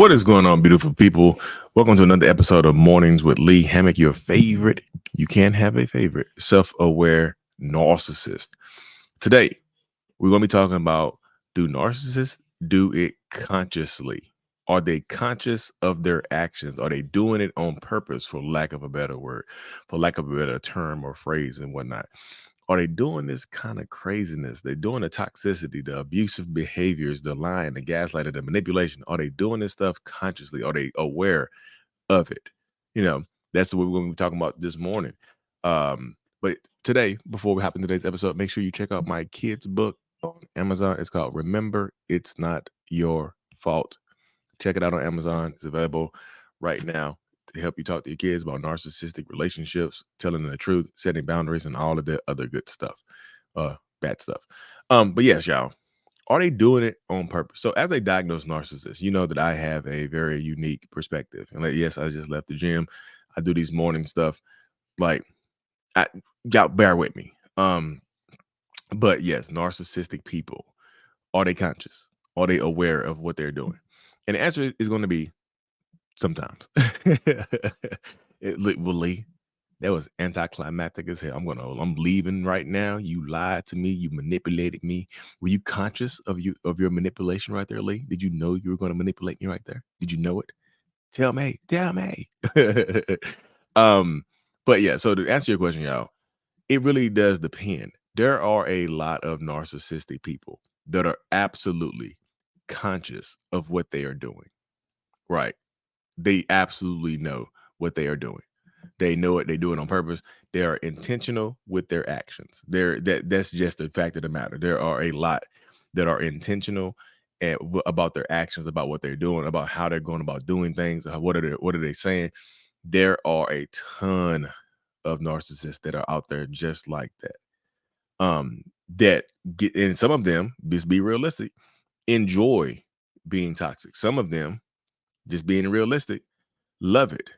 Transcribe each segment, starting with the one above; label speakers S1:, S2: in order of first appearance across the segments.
S1: What is going on, beautiful people? Welcome to another episode of Mornings with Lee Hammock, your favorite. You can have a favorite self aware narcissist. Today, we're going to be talking about, do narcissists do it consciously? Are they conscious of their actions? Are they doing it on purpose, for lack of a better word, for lack of a better term or phrase and whatnot? Are they doing this kind of craziness? They're doing the toxicity, the abusive behaviors, the lying, the gaslighting, the manipulation. Are they doing this stuff consciously? Are they aware of it? You know, that's what we're going to be talking about this morning. But today, before we hop into today's episode, make sure you check out my kids' book on Amazon. It's called Remember It's Not Your Fault. Check it out on Amazon. It's available right now to help you talk to your kids about narcissistic relationships, telling them the truth, setting boundaries, and all of the other good stuff, bad stuff. But yes, y'all, are they doing it on purpose? So as a diagnosed narcissist, you know that I have a very unique perspective. And like, yes, I just left the gym. I do these morning stuff. Like, y'all bear with me. But yes, narcissistic people, are they conscious? Are they aware of what they're doing? And the answer is going to be sometimes. Lee, that was anticlimactic as hell. I'm leaving right now. You lied to me. You manipulated me. Were you conscious of your manipulation right there, Lee? Did you know you were going to manipulate me right there? Did you know it? Tell me. um, but yeah, so to answer your question, y'all, it really does depend. There are a lot of narcissistic people that are absolutely conscious of what they are doing. Right. They absolutely know what they are doing. They know it. They do it on purpose. They are intentional with their actions. That's just the fact of the matter. There are a lot that are intentional about their actions, about what they're doing, about how they're going about doing things. What are they saying? There are a ton of narcissists that are out there just like that. That get, and some of them, just be realistic, enjoy being toxic. Some of them, just being realistic, love it.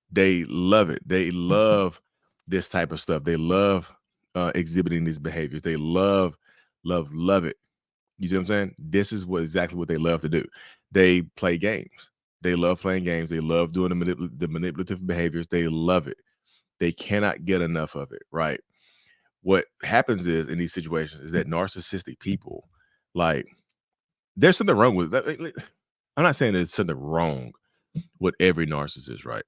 S1: They love it. They love this type of stuff. They love exhibiting these behaviors. They love it. You see what I'm saying? This is exactly what they love to do. They play games. They love playing games. They love doing the manipulative behaviors. They love it. They cannot get enough of it, right? What happens is, in these situations, is that narcissistic people, like, there's something wrong with that. I'm not saying there's something wrong with every narcissist, right?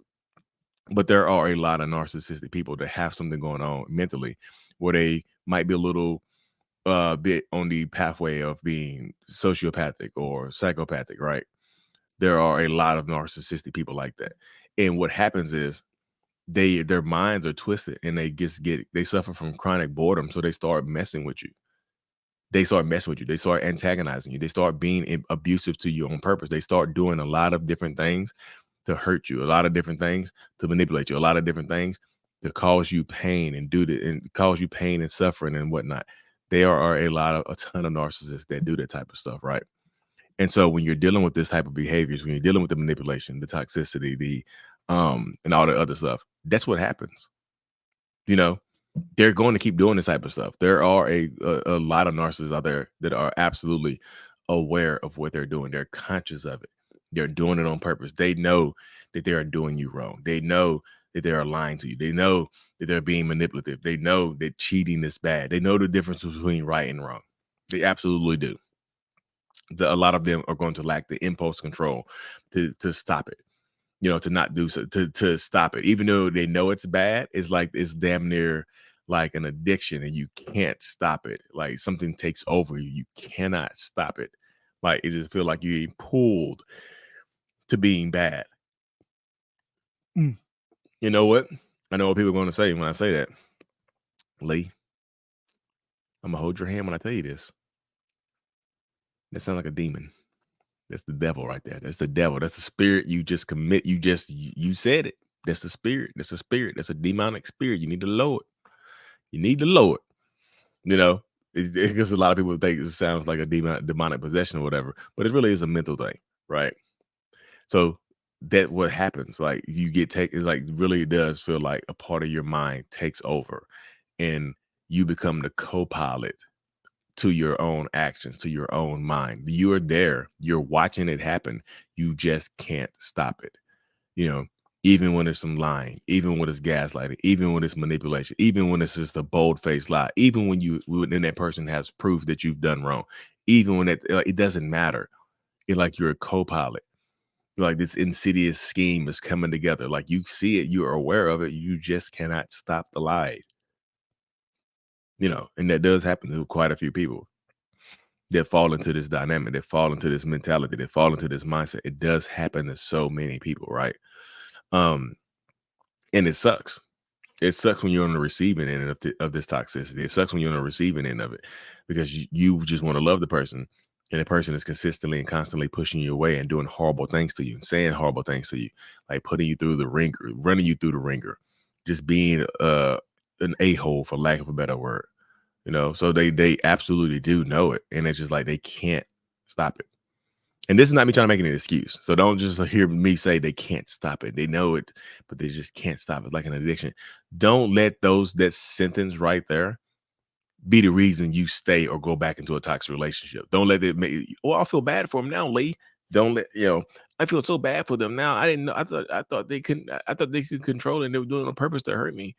S1: But there are a lot of narcissistic people that have something going on mentally where they might be a little bit on the pathway of being sociopathic or psychopathic, right? There are a lot of narcissistic people like that. And what happens is their minds are twisted and they suffer from chronic boredom. So they start messing with you. They start antagonizing you. They start being abusive to you on purpose. They start doing a lot of different things to hurt you, a lot of different things to manipulate you, a lot of different things to cause you pain and cause you pain and suffering and whatnot. There are a ton of narcissists that do that type of stuff, right? And so when you're dealing with this type of behaviors, when you're dealing with the manipulation, the toxicity, and all the other stuff, that's what happens. You know, they're going to keep doing this type of stuff. There are a lot of narcissists out there that are absolutely aware of what they're doing. They're conscious of it. They're doing it on purpose. They know that they are doing you wrong. They know that they are lying to you. They know that they're being manipulative. They know that cheating is bad. They know the difference between right and wrong. They absolutely do. A lot of them are going to lack the impulse control to stop it. You know, to not do so, to stop it, even though they know it's bad. It's damn near like an addiction, and you can't stop it. Like something takes over you. You cannot stop it. Like it just feels like you're pulled to being bad. You know what? I know what people are going to say when I say that. Lee, I'm gonna hold your hand when I tell you this. That sounds like a demon. That's the devil right there. That's the devil. That's the spirit you just commit. You said it. That's the spirit. That's a spirit. That's a demonic spirit. You need to lower it. You need to lower it. You know, because a lot of people think it sounds like a demonic possession or whatever, but it really is a mental thing, right? So that what happens, like you get taken, like really it does feel like a part of your mind takes over and you become the co-pilot to your own actions, to your own mind. You're there, you're watching it happen. You just can't stop it. You know, even when it's some lying, even when it's gaslighting, even when it's manipulation, even when it's just a bold faced lie, even when that person has proof that you've done wrong, even when it doesn't matter. It's like you're a co-pilot. Like this insidious scheme is coming together. Like you see it, you are aware of it. You just cannot stop the lie. And that does happen to quite a few people that fall into this dynamic, that fall into this mentality, that fall into this mindset. It does happen to so many people, right? Um, and it sucks. It sucks when you're on the receiving end of this toxicity. It sucks when you're on the receiving end of it because you just want to love the person, and the person is consistently and constantly pushing you away and doing horrible things to you and saying horrible things to you, like putting you through the ringer, running you through the ringer, just being an a-hole, for lack of a better word. So they absolutely do know it, and it's just like they can't stop it. And this is not me trying to make an excuse. So don't just hear me say they can't stop it. They know it, but they just can't stop it, like an addiction. Don't let that sentence right there be the reason you stay or go back into a toxic relationship. Don't let it make, I feel bad for them now, Lee. Don't let, I feel so bad for them now. I didn't know. I thought they couldn't, I thought they could control it and they were doing it on purpose to hurt me.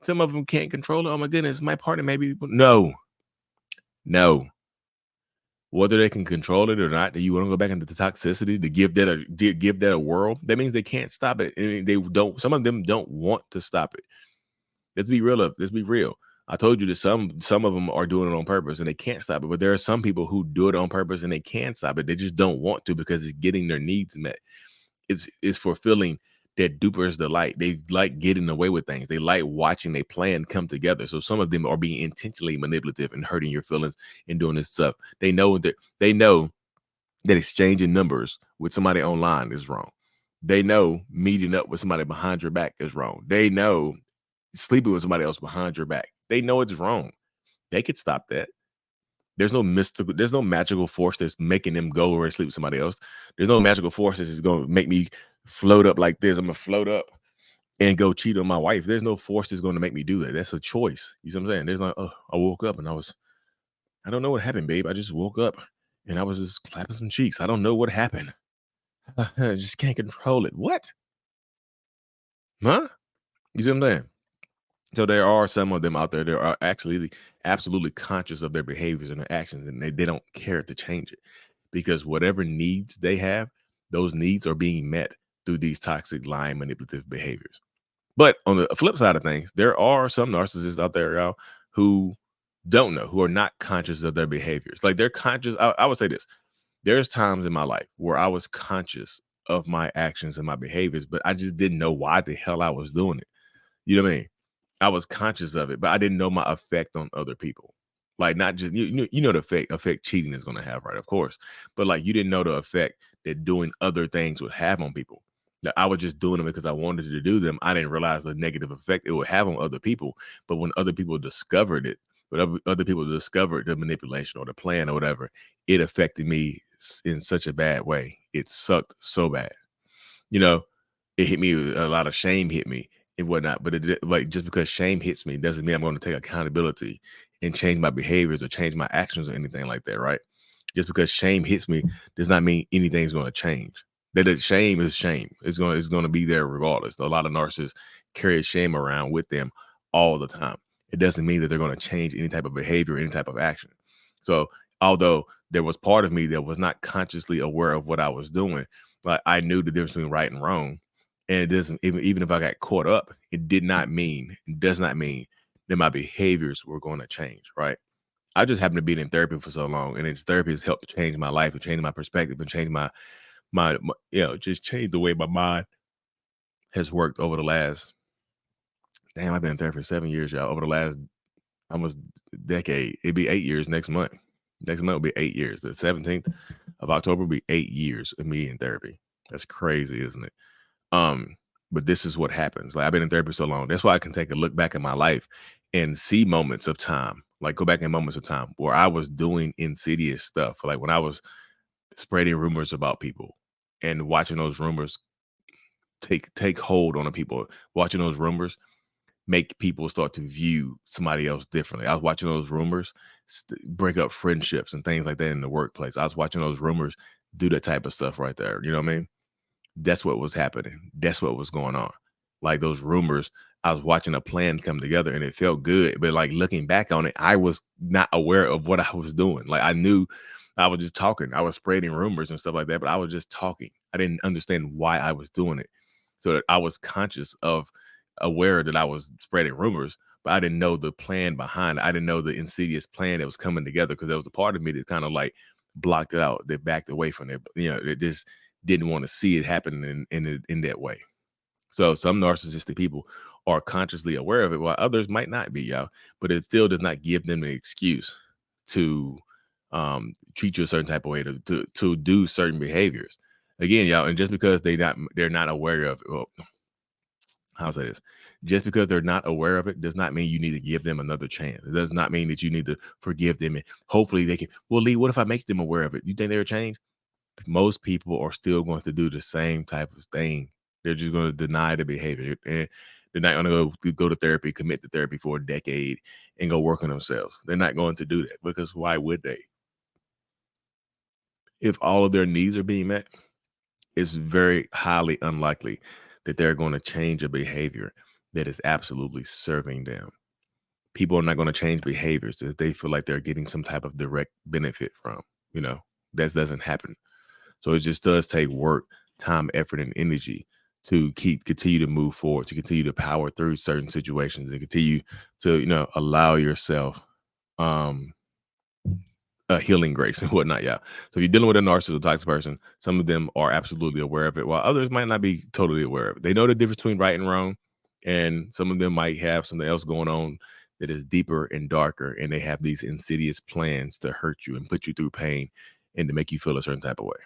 S1: Some of them can't control it. Oh my goodness, my partner maybe. No, no. Whether they can control it or not, do you want to go back into the toxicity to give that a whirl? That means they can't stop it. And they don't. Some of them don't want to stop it. Let's be real. Let's be real. I told you that some of them are doing it on purpose and they can't stop it. But there are some people who do it on purpose and they can stop it. They just don't want to because it's getting their needs met. It's fulfilling that duper's delight. They like getting away with things. They like watching a plan come together. So some of them are being intentionally manipulative and hurting your feelings and doing this stuff. They know that exchanging numbers with somebody online is wrong. They know meeting up with somebody behind your back is wrong. They know sleeping with somebody else behind your back. They know it's wrong. They could stop that. There's no magical force that's making them go or sleep with somebody else. There's no magical force that's going to make me float up like this. I'm gonna float up and go cheat on my wife. There's no force that's going to make me do that. That's a choice. You see what I'm saying? There's like, oh, I woke up and I don't know what happened, babe. I just woke up and I was just clapping some cheeks. I don't know what happened. I just can't control it. What? Huh? You see what I'm saying? So there are some of them out there that are actually absolutely conscious of their behaviors and their actions, and they don't care to change it because whatever needs they have, those needs are being met through these toxic, lying, manipulative behaviors. But on the flip side of things, there are some narcissists out there, y'all, who don't know, who are not conscious of their behaviors. Like they're conscious. I would say this: there's times in my life where I was conscious of my actions and my behaviors, but I just didn't know why the hell I was doing it. You know what I mean? I was conscious of it, but I didn't know my effect on other people. Like not just the effect cheating is going to have, right? Of course, but like you didn't know the effect that doing other things would have on people. That I was just doing them because I wanted to do them. I didn't realize the negative effect it would have on other people. But when other people discovered it, when other people discovered the manipulation or the plan or whatever, it affected me in such a bad way. It sucked so bad. You know, it hit me, a lot of shame hit me and whatnot. But like just because shame hits me doesn't mean I'm going to take accountability and change my behaviors or change my actions or anything like that, right? Just because shame hits me does not mean anything's going to change. That shame is shame. It's going to be there regardless. A lot of narcissists carry shame around with them all the time. It doesn't mean that they're going to change any type of behavior, any type of action. So although there was part of me that was not consciously aware of what I was doing, like I knew the difference between right and wrong. And it doesn't even if I got caught up, it does not mean that my behaviors were going to change, right? I just happened to be in therapy for so long, and its therapy has helped change my life and change my perspective and change my just change the way my mind has worked over the last. Damn, I've been in therapy for 7 years, y'all. Over the last almost decade, it'd be 8 years next month. Next month will be 8 years. The 17th of October will be 8 years of me in therapy. That's crazy, isn't it? Um, but this is what happens. Like I've been in therapy so long. That's why I can take a look back at my life and see moments of time, like go back in moments of time where I was doing insidious stuff. Like when I was spreading rumors about people and watching those rumors take hold on the people, watching those rumors make people start to view somebody else differently. I was watching those rumors break up friendships and things like that in the workplace. I was watching those rumors do that type of stuff right there. You know what I mean? That's what was happening. That's what was going on. Like those rumors, I was watching a plan come together and it felt good. But like looking back on it, I was not aware of what I was doing. Like I knew I was just talking. I was spreading rumors and stuff like that, but I was just talking. I didn't understand why I was doing it. So that I was conscious of, aware that I was spreading rumors, but I didn't know the plan behind it. I didn't know the insidious plan that was coming together, because there was a part of me that kind of like blocked it out, that backed away from it. You know, it just didn't want to see it happen in that way. So some narcissistic people are consciously aware of it, while others might not be, y'all. But it still does not give them an excuse to treat you a certain type of way, to do certain behaviors. Again, y'all, and just because they're not aware of it, well, I'll say this. Just because they're not aware of it does not mean you need to give them another chance. It does not mean that you need to forgive them and hopefully they can. Well, Lee, what if I make them aware of it? You think they'll change? Most people are still going to do the same type of thing. They're just going to deny the behavior, and they're not going to go to therapy, commit to therapy for a decade and go work on themselves. They're not going to do that, because why would they? If all of their needs are being met, it's very highly unlikely that they're going to change a behavior that is absolutely serving them. People are not going to change behaviors that they feel like they're getting some type of direct benefit from. You know, that doesn't happen. So it just does take work, time, effort, and energy to continue to move forward, to continue to power through certain situations, and continue to, you know, allow yourself a healing grace and whatnot. Yeah. So if you're dealing with a narcissist or toxic person, some of them are absolutely aware of it, while others might not be totally aware of it. They know the difference between right and wrong, and some of them might have something else going on that is deeper and darker, and they have these insidious plans to hurt you and put you through pain and to make you feel a certain type of way.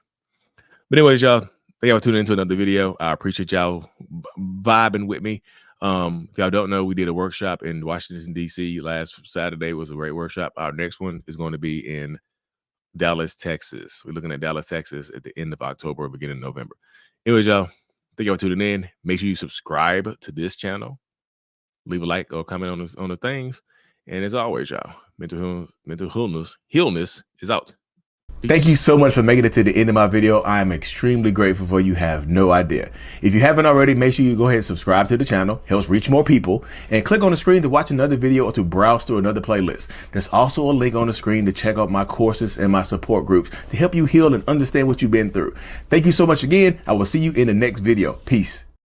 S1: But anyways, y'all, thank y'all for tuning into another video. I appreciate y'all vibing with me. If y'all don't know, we did a workshop in Washington, D.C. last Saturday. It was a great workshop. Our next one is going to be in Dallas, Texas. We're looking at Dallas, Texas at the end of October or beginning of November. Anyways, y'all, thank y'all for tuning in. Make sure you subscribe to this channel. Leave a like or comment on the things. And as always, y'all, mental healness is out. Thank you so much for making it to the end of my video. I am extremely grateful for you. Have no idea. If you haven't already, make sure you go ahead and subscribe to the channel. Helps reach more people. And click on the screen to watch another video or to browse through another playlist. There's also a link on the screen to check out my courses and my support groups to help you heal and understand what you've been through. Thank you so much again. I will see you in the next video. Peace.